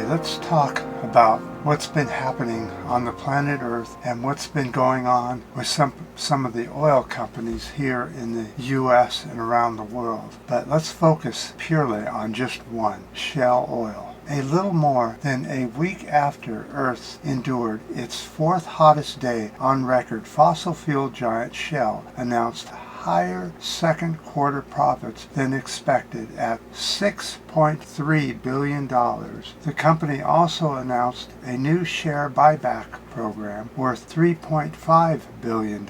let's talk about what's been happening on the planet Earth and what's been going on with some of the oil companies here in the U.S. and around the world. But let's focus purely on just one, Shell Oil. A little more than a week after Earth endured its fourth hottest day on record, fossil fuel giant Shell announced higher second quarter profits than expected at $6.3 billion. The company also announced a new share buyback program worth $3.5 billion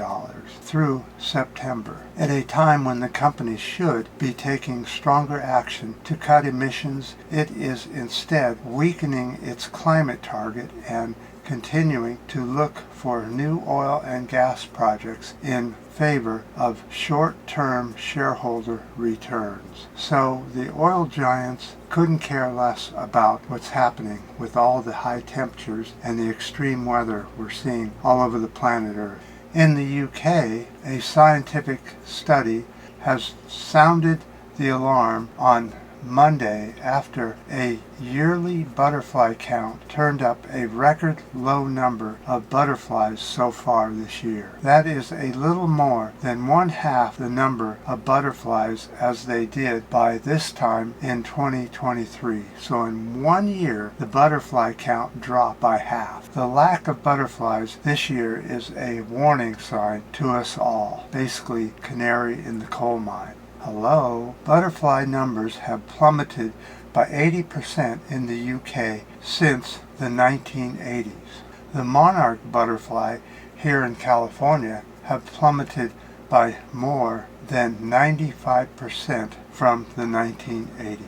through September, at a time when the company should be taking stronger action to cut emissions. It is instead weakening its climate target and continuing to look for new oil and gas projects in favor of short-term shareholder returns. So the oil giants couldn't care less about what's happening with all the high temperatures and the extreme weather we're seeing all over the planet Earth. In the UK, a scientific study has sounded the alarm on Monday after a yearly butterfly count turned up a record low number of butterflies so far this year. That is a little more than one half the number of butterflies as they did by this time in 2023. So in 1 year, the butterfly count dropped by half. The lack of butterflies this year is a warning sign to us all, basically canary in the coal mine. Hello? Butterfly numbers have plummeted by 80% in the UK since the 1980s. The monarch butterfly here in California have plummeted by more than 95% from the 1980s.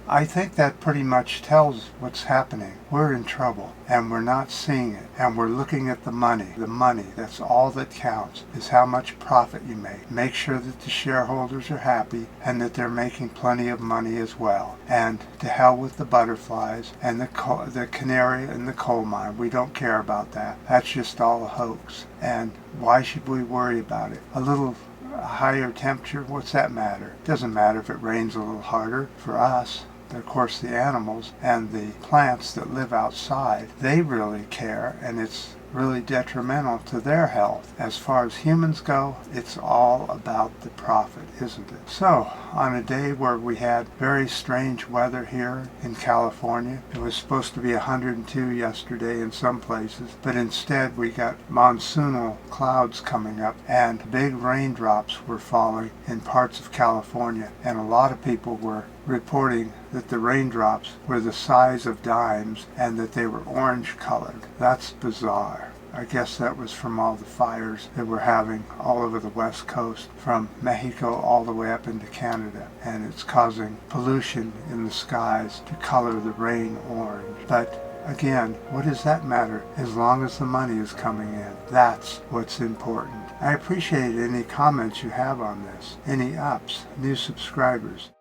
I think that pretty much tells what's happening. We're in trouble, and we're not seeing it, and we're looking at the money. The money, that's all that counts, is how much profit you make. Make sure that the shareholders are happy and that they're making plenty of money as well. And to hell with the butterflies and the canary in the coal mine. We don't care about that. That's just all a hoax. And why should we worry about it? A little higher temperature, what's that matter? It doesn't matter if it rains a little harder for us. Of course, the animals and the plants that live outside, they really care, and it's really detrimental to their health. As far as humans go, it's all about the profit, isn't it? So, on a day where we had very strange weather here in California, it was supposed to be 102 yesterday in some places, but instead we got monsoonal clouds coming up and big raindrops were falling in parts of California, and a lot of people were reporting that the raindrops were the size of dimes and that they were orange colored. That's bizarre. I guess that was from all the fires that we're having all over the west coast, from Mexico all the way up into Canada, and it's causing pollution in the skies to color the rain orange. But again, what does that matter as long as the money is coming in? That's what's important. I appreciate any comments you have on this, any ups, new subscribers.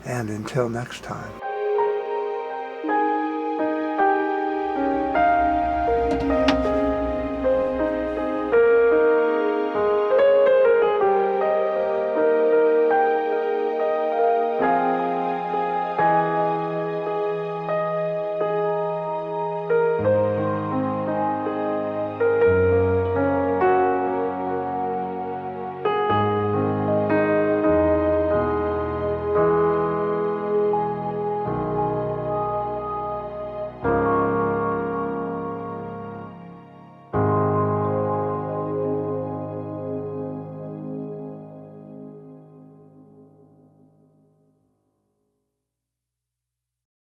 And until next time.